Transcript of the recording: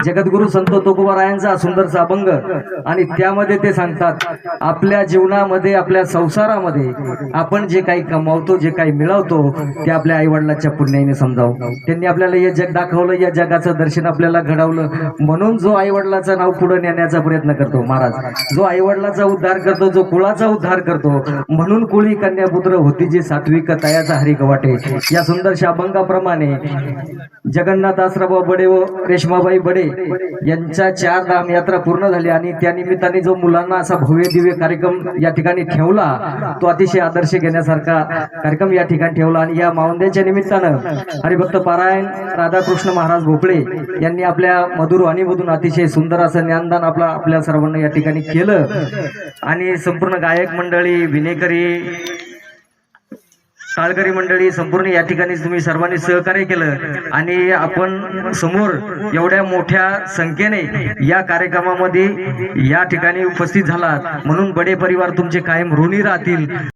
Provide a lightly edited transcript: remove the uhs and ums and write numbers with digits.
जगद्गुरु संत तुकोबारायांचा सुंदरसा अभंग आणि त्यामध्ये ते सांगतात आपल्या जीवनामध्ये आपल्या संसारामध्ये आपण जे काही कमावतो जे काही मिळवतो ते आपल्या आईवडिलांच्या पुण्याने समजावं. त्यांनी आपल्याला हे जग दाखवलं, या जगाचं दर्शन आपल्याला घडवलं, म्हणून जो आईवडिलाचं नाव पुढे नेण्याचा प्रयत्न करतो महाराज, जो आईवडिलाचा उद्धार करतो, जो कुळाचा उद्धार करतो, म्हणून कुळी कन्यापुत्र होती जी सात्विक तयाचा हरी गवाटे. या सुंदरशा अभंगाप्रमाणे जगन्नाथ आसराबाई बडे व रेश्माबाई बडे यांच्या 4 धाम यात्रा पूर्ण झाली आणि त्या निमित्ताने जो मुलांना असा भव्य दिव्य कार्यक्रम या ठिकाणी ठेवला तो अतिशय आदर्श घेण्यासारखा कार्यक्रम या ठिकाणी ठेवला. आणि या मावंद्याच्या निमित्तानं हरिभक्त पारायण राधाकृष्ण महाराज भोपळे यांनी आपल्या मधुर वाणीमधून अतिशय सुंदर असं ज्ञानदान आपल्या सर्वांना या ठिकाणी केलं. आणि संपूर्ण गायक मंडळी, विनेकरी, काळकरी मंडळी संपूर्ण या ठिकाणी तुम्ही सर्वांनी सहकार्य केलं आणि आपण समोर एवढ्या मोठ्या संख्येने या कार्यक्रमामध्ये या ठिकाणी उपस्थित झालात, म्हणून बडे परिवार तुमचे कायम ऋणी राहतील.